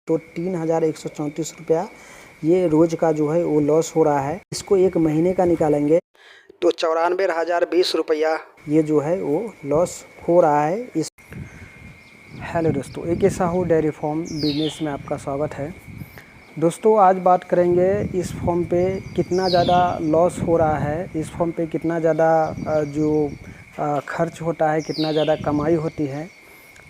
तो 3134 ये रोज़ का जो है वो लॉस हो रहा है। इसको एक महीने का निकालेंगे तो 94,020 रुपया ये जो है वो लॉस हो रहा है। इस हेलो दोस्तों, एक ऐसा हो डेयरी फार्म बिजनेस में आपका स्वागत है। दोस्तों आज बात करेंगे इस फॉर्म पे कितना ज़्यादा लॉस हो रहा है, इस फॉर्म पे कितना ज़्यादा जो खर्च होता है, कितना ज़्यादा कमाई होती है,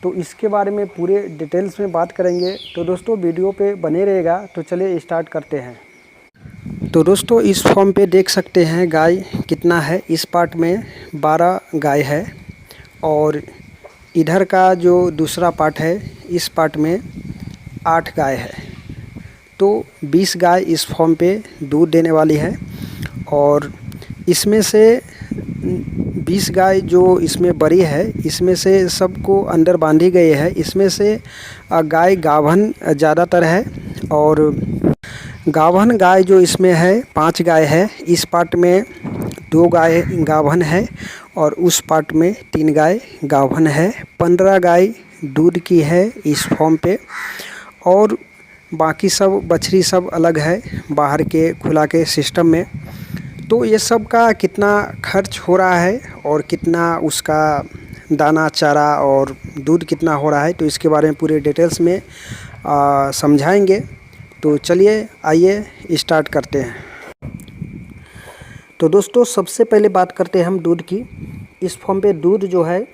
तो इसके बारे में पूरे डिटेल्स में बात करेंगे। तो दोस्तों वीडियो पे बने रहेगा। तो चलिए स्टार्ट करते हैं। तो दोस्तों इस फॉर्म पे देख सकते हैं गाय कितना है। इस पार्ट में 12 गाय है और इधर का जो दूसरा पार्ट है इस पार्ट में 8 गाय है। तो 20 गाय इस फॉर्म पे दूध देने वाली है और इसमें से 20 गाय जो इसमें बड़ी है, इसमें से सबको अंदर बांधी गई है। इसमें से गाय गाभन ज़्यादातर है और गाभन गाय जो इसमें है 5 गाय है। इस पार्ट में 2 गाय गाभन है और उस पार्ट में 3 गाय गाभन है। 15 गाय दूध की है इस फॉर्म पे और बाकी सब बछड़ी सब अलग है बाहर के खुला के सिस्टम में। तो ये सब का कितना खर्च हो रहा है और कितना उसका दाना चारा और दूध कितना हो रहा है, तो इसके बारे में पूरे डिटेल्स में समझाएंगे। तो चलिए आइए स्टार्ट करते हैं। तो दोस्तों सबसे पहले बात करते हैं हम दूध की। इस फॉर्म पे दूध जो है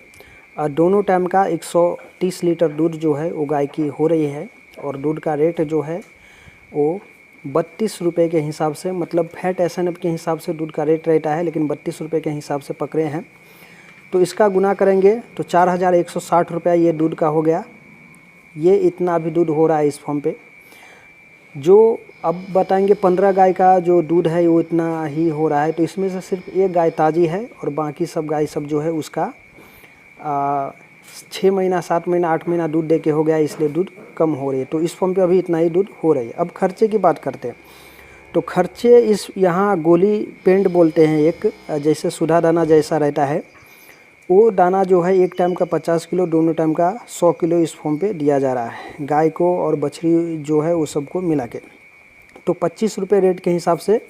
दोनों टाइम का 130 लीटर दूध जो है वो गाय की हो रही है और दूध का रेट जो है वो 32 रुपये के हिसाब से, मतलब फैट SNF के हिसाब से दूध का रेट रहता है, लेकिन 32 रुपये के हिसाब से पकड़े हैं। तो इसका गुना करेंगे तो 4160 रुपया ये दूध का हो गया। ये इतना अभी दूध हो रहा है इस फॉर्म पे। जो अब बताएंगे 15 गाय का जो दूध है वो इतना ही हो रहा है। तो इसमें से सिर्फ एक गाय ताज़ी है और बाकी सब गाय सब जो है उसका 6 महीना 7 महीना 8 महीना दूध दे के हो गया, इसलिए दूध कम हो रही है। तो इस फॉर्म पे अभी इतना ही दूध हो रही है। अब खर्चे की बात करते हैं। तो खर्चे इस यहाँ गोली पेंड बोलते हैं एक, जैसे सुधा दाना जैसा रहता है, वो दाना जो है एक टाइम का 50 किलो, दोनों टाइम का 100 किलो इस फॉर्म पे दिया जा रहा है गाय को और बछड़ी जो है वो सबको मिला के। तो 25 रुपये रेट के हिसाब से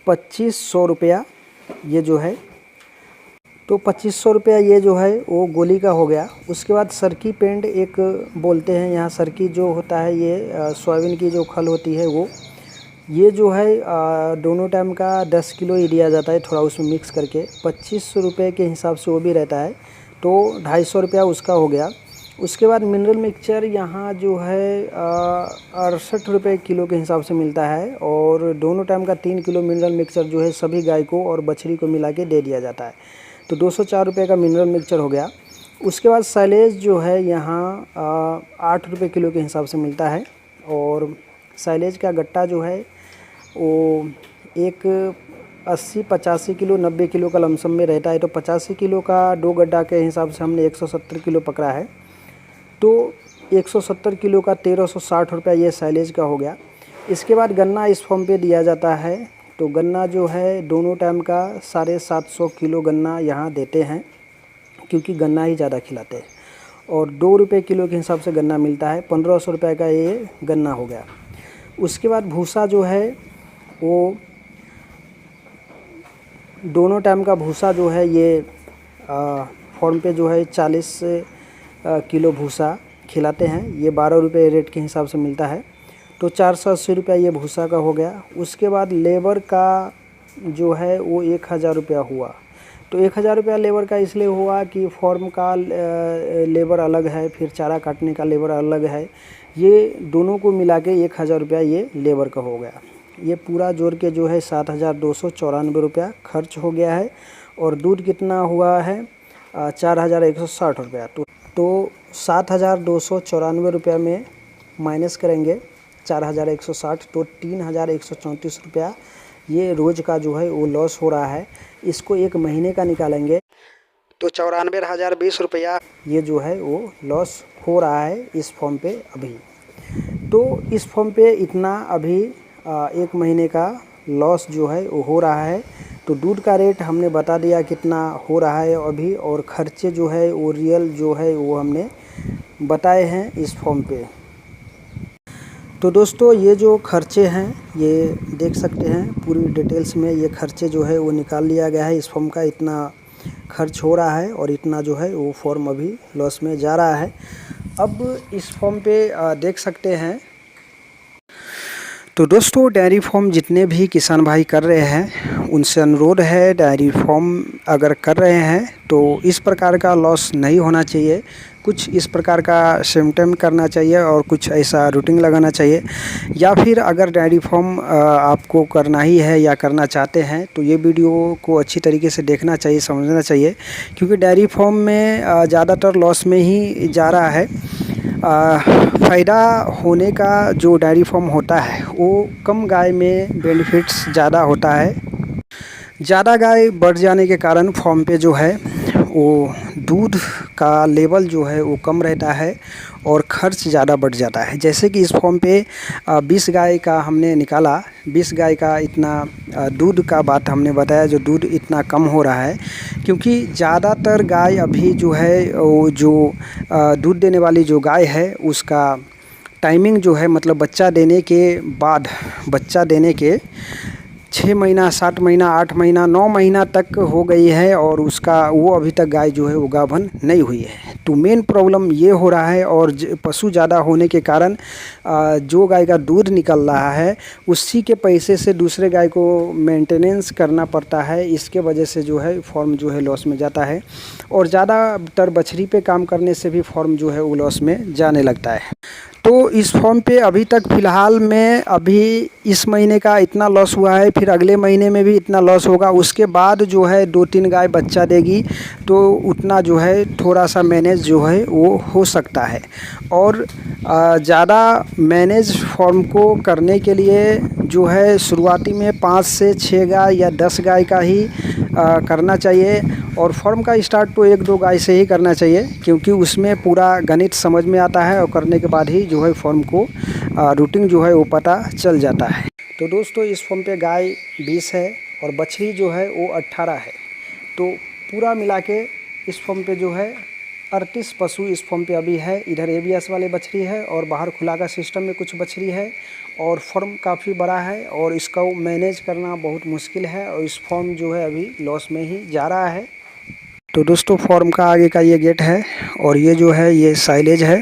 2500 रुपया ये जो है, तो 2500 रुपया ये जो है वो गोली का हो गया। उसके बाद सरकी पेंड एक बोलते हैं यहाँ। सरकी जो होता है ये सोयाबीन की जो खल होती है वो, ये जो है दोनों टाइम का 10 किलो ही दिया जाता है, थोड़ा उसमें मिक्स करके। 2500 रुपये के हिसाब से वो भी रहता है, तो 250 रुपया उसका हो गया। उसके बाद मिनरल मिक्सचर यहाँ जो है 68 रुपये किलो के हिसाब से मिलता है और दोनों टाइम का 3 किलो मिनरल मिक्सचर जो है सभी गाय को और बछड़ी को मिला के दे दिया जाता है। तो 204 रुपये का मिनरल मिक्सचर हो गया। उसके बाद साइलेज जो है यहाँ 8 रुपये किलो के हिसाब से मिलता है और साइलेज का गट्टा जो है वो एक 80-85 किलो 90 किलो का लमसम में रहता है। तो 85 किलो का 2 गड्ढा के हिसाब से हमने 170 किलो पकड़ा है। तो 170 किलो का 1360 रुपया ये साइलेज का हो गया। इसके बाद गन्ना इस फॉर्म पे दिया जाता है। तो गन्ना जो है दोनों टाइम का 750 किलो गन्ना यहाँ देते हैं, क्योंकि गन्ना ही ज़्यादा खिलाते हैं और 2 रुपये किलो के हिसाब से गन्ना मिलता है। 1500 रुपये का ये गन्ना हो गया। उसके बाद भूसा जो है वो दोनों टाइम का भूसा जो है ये फॉर्म पे जो है 40 किलो भूसा खिलाते हैं। ये 12 रुपये रेट के हिसाब से मिलता है। तो 480 रुपया ये भूसा का हो गया। उसके बाद लेबर का जो है वो 1000 रुपया हुआ। तो 1000 रुपया लेबर का इसलिए हुआ कि फॉर्म का लेबर अलग है, फिर चारा काटने का लेबर अलग है। ये दोनों को मिला के 1000 रुपया ये लेबर का हो गया। ये पूरा जोड़ के जो है 7294 रुपया खर्च हो गया है और दूध कितना हुआ है 4160 रुपया। तो 7294 रुपया में माइनस करेंगे 4160, तो 3134 रुपया ये रोज़ का जो है वो लॉस हो रहा है। इसको एक महीने का निकालेंगे तो 94,020 रुपया ये जो है वो लॉस हो रहा है इस फॉर्म पे अभी। तो इस फॉर्म पे इतना अभी एक महीने का लॉस जो है वो हो रहा है। तो दूध का रेट हमने बता दिया कितना हो रहा है अभी, और खर्चे जो है वो रियल जो है वो हमने बताए हैं इस फॉर्म पे। तो दोस्तों ये जो खर्चे हैं ये देख सकते हैं पूरी डिटेल्स में, ये खर्चे जो है वो निकाल लिया गया है। इस फॉर्म का इतना खर्च हो रहा है और इतना जो है वो फॉर्म अभी लॉस में जा रहा है। अब इस फॉर्म पे देख सकते हैं। तो दोस्तों डेयरी फार्म जितने भी किसान भाई कर रहे हैं उनसे अनुरोध है, डेयरी फार्म अगर कर रहे हैं तो इस प्रकार का लॉस नहीं होना चाहिए। कुछ इस प्रकार का सिम्टम करना चाहिए और कुछ ऐसा रूटीन लगाना चाहिए। या फिर अगर डेयरी फार्म आपको करना ही है या करना चाहते हैं तो ये वीडियो को अच्छी तरीके से देखना चाहिए, समझना चाहिए, क्योंकि डेयरी फार्म में ज़्यादातर लॉस में ही जा रहा है। फ़ायदा होने का जो डेयरी फार्म होता है वो कम गाय में बेनिफिट्स ज़्यादा होता है। ज़्यादा गाय बढ़ जाने के कारण फार्म पे जो है वो दूध का लेवल जो है वो कम रहता है और ख़र्च ज़्यादा बढ़ जाता है। जैसे कि इस फार्म पे 20 गाय का हमने निकाला, 20 गाय का इतना दूध का बात हमने बताया, जो दूध इतना कम हो रहा है क्योंकि ज़्यादातर गाय अभी जो है वो जो दूध देने वाली जो गाय है उसका टाइमिंग जो है, मतलब बच्चा देने के बाद, बच्चा देने के 6 महीना, 7 महीना, 8 महीना, 9 महीना तक हो गई है और उसका वो अभी तक गाय जो है वो गाभन नहीं हुई है। तो मेन प्रॉब्लम ये हो रहा है। और पशु ज़्यादा होने के कारण जो गाय का दूध निकल रहा है उसी के पैसे से दूसरे गाय को मेंटेनेंस करना पड़ता है। इसके वजह से जो है फॉर्म जो है लॉस में जाता है और ज़्यादातर बछड़ी पे काम करने से भी फॉर्म जो है वो लॉस में जाने लगता है। तो इस फॉर्म पे अभी तक फ़िलहाल में अभी इस महीने का इतना लॉस हुआ है, फिर अगले महीने में भी इतना लॉस होगा। उसके बाद जो है 2-3 गाय बच्चा देगी तो उतना जो है थोड़ा सा मैनेज जो है वो हो सकता है। और ज़्यादा मैनेज फॉर्म को करने के लिए जो है शुरुआती में 5 से 6 गाय या 10 गाय का ही करना चाहिए। और फॉर्म का स्टार्ट तो 1-2 गाय से ही करना चाहिए क्योंकि उसमें पूरा गणित समझ में आता है और करने के बाद ही जो है फॉर्म को रूटीन जो है वो पता चल जाता है। तो दोस्तों इस फॉर्म पे गाय 20 है और बछड़ी जो है वो 18 है। तो पूरा मिला के इस फॉर्म पे जो है 38 पशु इस फॉर्म पे अभी है। इधर ABS वाले बछड़ी है और बाहर खुला का सिस्टम में कुछ बछड़ी है और फॉर्म काफ़ी बड़ा है और इसका मैनेज करना बहुत मुश्किल है और इस फॉर्म जो है अभी लॉस में ही जा रहा है। तो दोस्तों फॉर्म का आगे का ये गेट है और ये जो है ये साइलेज है,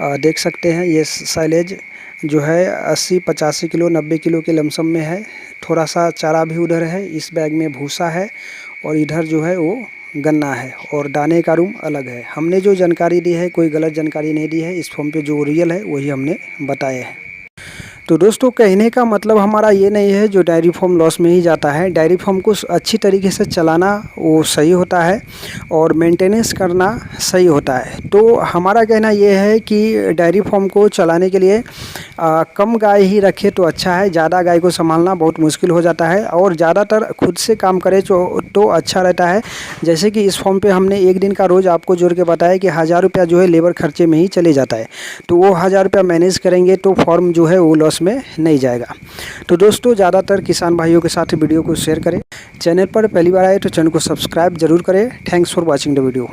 देख सकते हैं। ये साइलेज जो है 80-85 किलो 90 किलो के लमसम में है। थोड़ा सा चारा भी उधर है, इस बैग में भूसा है और इधर जो है वो गन्ना है और दाने का रूम अलग है। हमने जो जानकारी दी है कोई गलत जानकारी नहीं दी है। इस फॉर्म पे जो रियल है वही हमने बताए हैं। तो दोस्तों कहने का मतलब हमारा ये नहीं है जो डेयरी फार्म लॉस में ही जाता है। डेयरी फार्म को अच्छी तरीके से चलाना वो सही होता है और मेंटेनेंस करना सही होता है। तो हमारा कहना ये है कि डेयरी फार्म को चलाने के लिए कम गाय ही रखे तो अच्छा है। ज़्यादा गाय को संभालना बहुत मुश्किल हो जाता है और ज़्यादातर खुद से काम करे तो अच्छा रहता है। जैसे कि इस फॉर्म पे हमने एक दिन का रोज़ आपको जोड़ के बताया कि 1000 रुपया जो है लेबर खर्चे में ही चले जाता है। तो वो 1000 रुपया मैनेज करेंगे तो फॉर्म जो है वो लॉस में नहीं जाएगा। तो दोस्तों ज़्यादातर किसान भाइयों के साथ वीडियो को शेयर करें। चैनल पर पहली बार आए तो चैनल को सब्सक्राइब जरूर करें। Thanks for watching the video.